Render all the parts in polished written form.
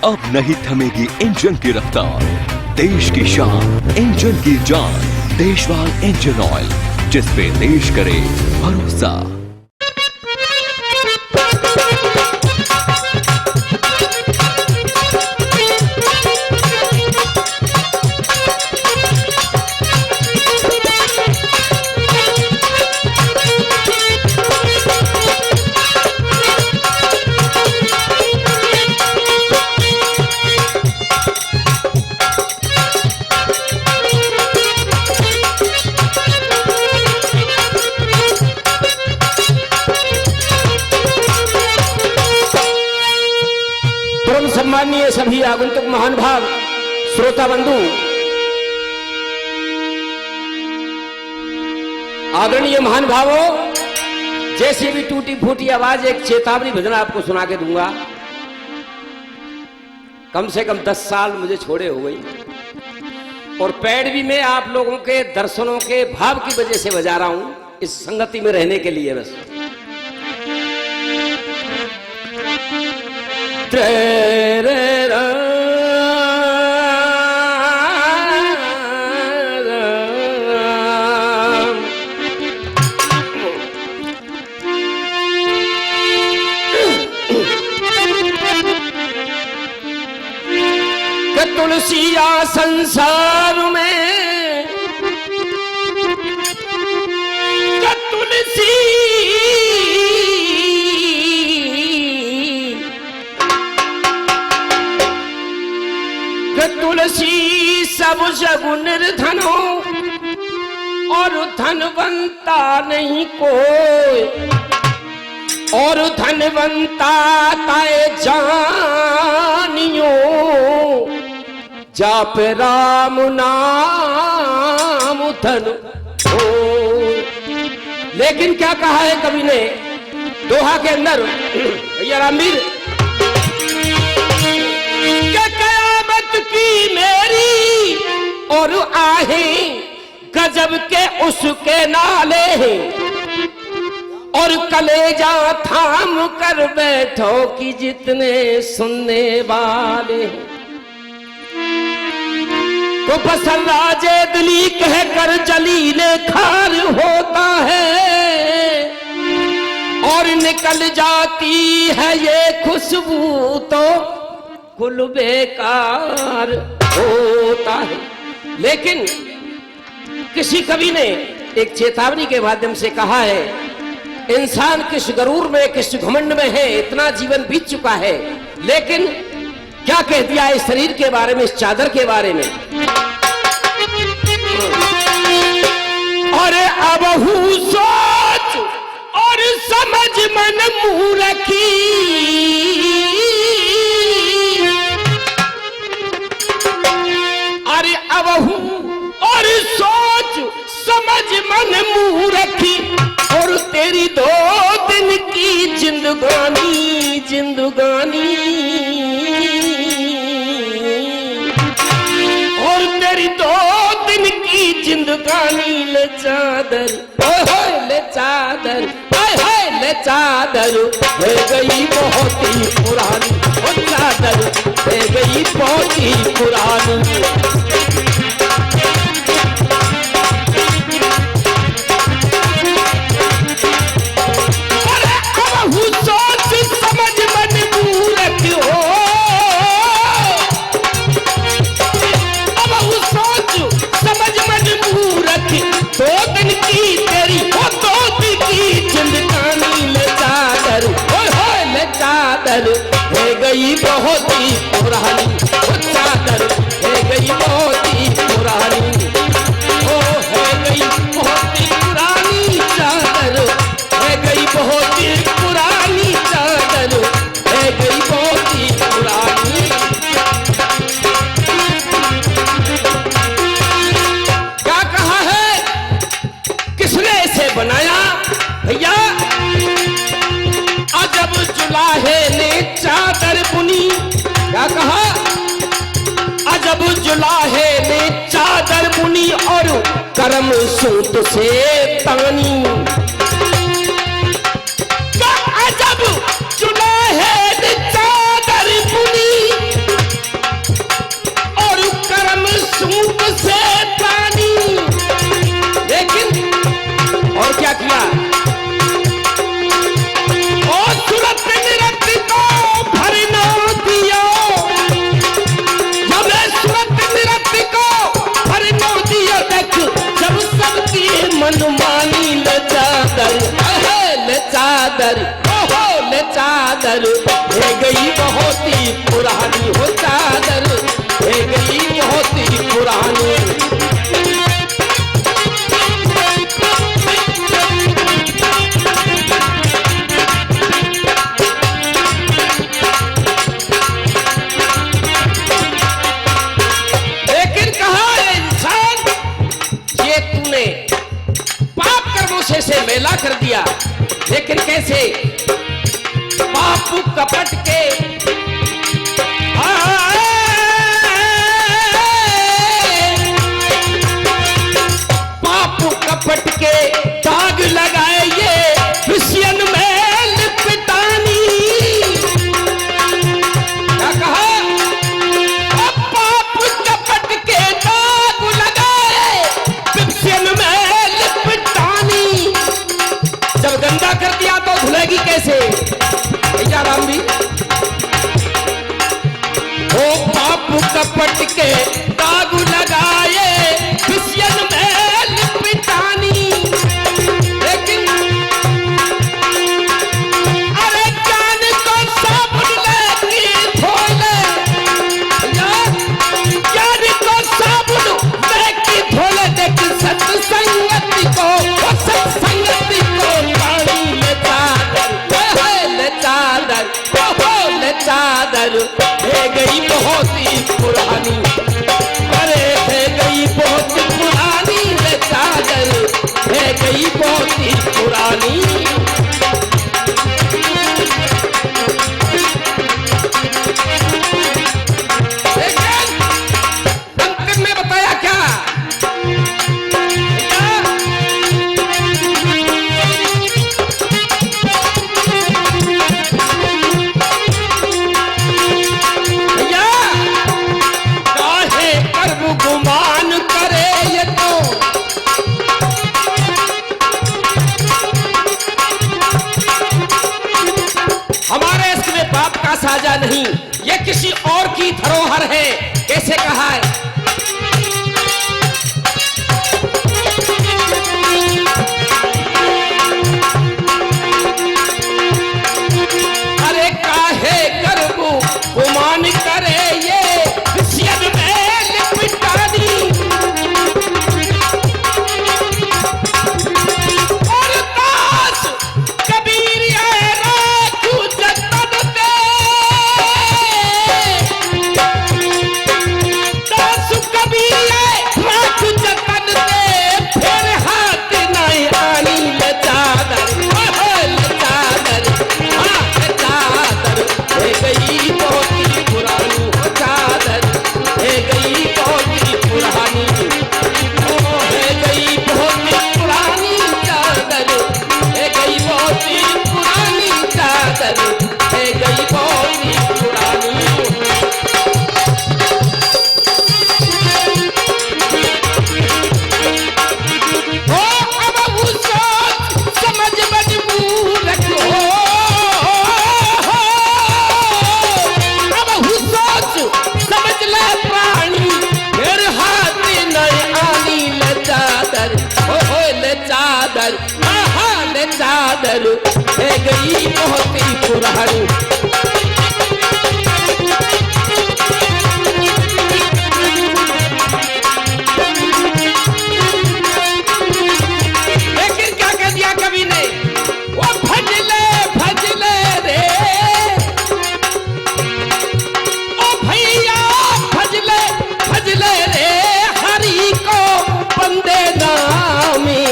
अब नहीं थमेगी इंजन की रफ्तार, देश की शान इंजन की जान, देशवाल इंजन ऑयल, जिस पे देश करे भरोसा। सम्मानीय सभी आगंतुक महान भाव श्रोता बंधु, आदरणीय महान भावों, जैसे भी टूटी फूटी आवाज एक चेतावनी भजन आपको सुना के दूंगा। कम से कम 10 साल मुझे छोड़े हो गई और पैड भी मैं आप लोगों के दर्शनों के भाव की वजह से बजा रहा हूं, इस संगति में रहने के लिए बस। तुलसिया संसार में तुलसी तुलसी सब जगु निर्धनो और धनवंता नहीं कोई, और धनवंता ताए जानियो जाप राम नाम धन हो। लेकिन क्या कहा है कवि ने दोहा के अंदर, भैया रामवीर, की मेरी और आहे गजब के उसके नाले हैं, और कलेजा थाम कर बैठो कि जितने सुनने वाले हैं। तो पसंद राजे दिली कह कर जलीले खार होता है, और निकल जाती है ये खुशबू तो कुल बेकार होता है। लेकिन किसी कवि ने एक चेतावनी के माध्यम से कहा है, इंसान किस गरूर में किस घमंड में है, इतना जीवन बीत चुका है, लेकिन क्या कह दिया इस शरीर के बारे में, इस चादर के बारे में। अरे अब हूँ सोच और समझ मन मुंह रखी, अरे अब हूँ और सोच समझ मन मुंह रखी, और तेरी 2 दिन की जिंदगानी जिंदगानी, और तेरी 2 दिन की जिंदगानी ले चादर, ले चादर, ले चादर हो गई बहुत ही पुरानी, ओ चादर हो गई बहुत ही पुरानी। है गई बहुत ही पुरानी, चादर है गई बहुत ही पुरानी, ओ है गई बहुत ही पुरानी चादर, है गई बहुत ही पुरानी चादर, है गई बहुत ही पुरानी। क्या कहा है, किसने इसे बनाया भैया? अजब जुलाहे ने चादर बुनी। क्या कहा? अजब जुलाहे ने चादर बुनी और करम सूत से तानी। अजब जुलाहे ने चादर बुनी मैला कर दिया। लेकिन कैसे? पाप कपट के पाप कपट के दाग लगाए ये क्रिश्चियन में लिपटानी। क्या कहा? पाप कपट के दाग लगाए क्रिश्चियन में लिपटानी। जब गंदा कर दिया तो धुलेगी कैसे? भैया राम भी वो पाप कपट के दाग लगाए क्रिश्चियन में लिपटानी। लेकिन अरे जान को साबुन लेके धो ले, जान को साबुन लेके धो ले। देख सत्संगति को, सत्संगति को पानी ले चादर, ले चादर, ले चादर है गई बहुत ही पुरानी। अरे है गई बहुत पुरानी, ले चादर है गई बहुत ही पुरानी। अंत में बताया क्या? गुमान करे ये तो हमारे इसमें पाप का साजा नहीं, ये किसी और की धरोहर है। कैसे कहा है? अरे काहे करबू गुमान करे ये क्रिश्चियन में लिपटानी। और दास कबीर आए राखू जतन दे, दास कबीर आए राखू जतन दे। फिर हाथ नहीं आनी ले चादर, ले चादर, हाँ ले चादर है गई बहुत ही पुरानी। चादर है गई बहुत ही पुरानी, है गई बहुत ही पुरानी। चादर है गई बहुत ही पुरानी, चादर है गई बहुत ही पुरानी। हो अब वो सोच समझ मजबूर हो, अब वो सोच समझ ले प्राणी। फिर हाथ नहीं आनी ले चादर, हो ले चादर, आहा ले चादर है गई बहुत ही पुरानी। लेकिन क्या कह दिया कवि ने? वो भजले भजले रे, ओ भैया भजले भजले रे हरि को बंदे नामी।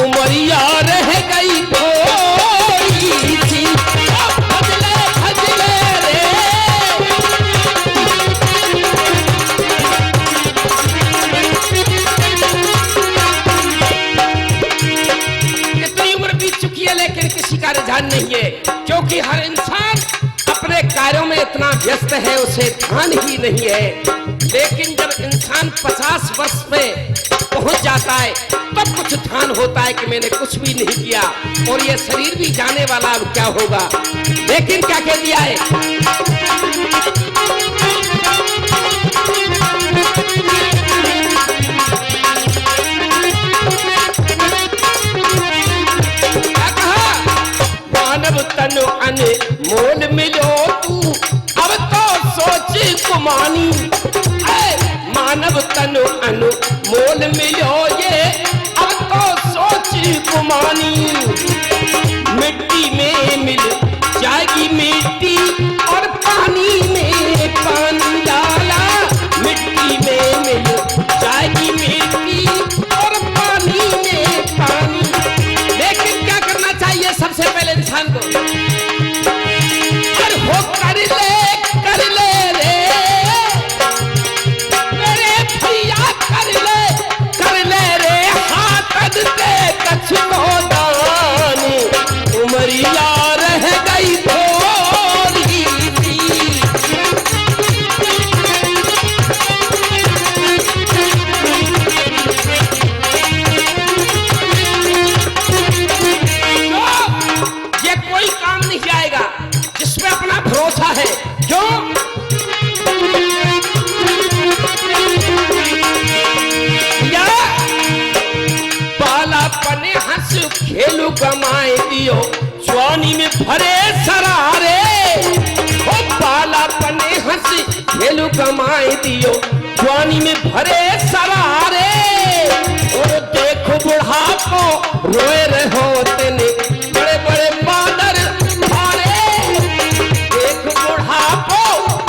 उमरिया रह गई थोड़ी सी, भजले भजले रे। कितनी उम्र बीत चुकी है लेकिन किसी का रुझान नहीं है, क्योंकि हर इंसान अपने कार्यों में इतना व्यस्त है उसे ध्यान ही नहीं है। लेकिन जब इंसान 50 वर्ष पे पहुंच जाता है तब कुछ ध्यान होता है कि मैंने कुछ भी नहीं किया और ये शरीर भी जाने वाला, अब क्या होगा। लेकिन क्या कह दिया है? क्या कहा? मानव तन अनमोल मिलो तू, अब तो सोच कुमानी। मानव तन अनमोल मिलो ये, अब तो सोच कुमानी। मिट्टी में मिल जाएगी मिट्टी और पानी में पानी डाला। मिट्टी में मिल जाएगी मिट्टी और पानी में पानी। लेकिन भरे सरारे, ओ बाला पने हंसी खेलू कमाए दियो, जवानी में भरे सरारे। और देखो बुढ़ापो रोए रहो तेने, बड़े बड़े बादल भारे। देखो बुढ़ापो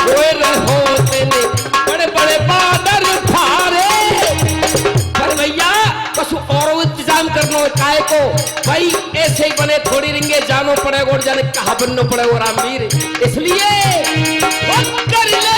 रोए रहो तेने, बड़े बड़े बादल भारे। पर भैया कुछ और इंतजाम करना काय को भाई, ऐसे ही बने थोड़ी रिंगे जानो पड़ेगा और जाने कहा बनना पड़ेगा रामवीर। इसलिए कर ले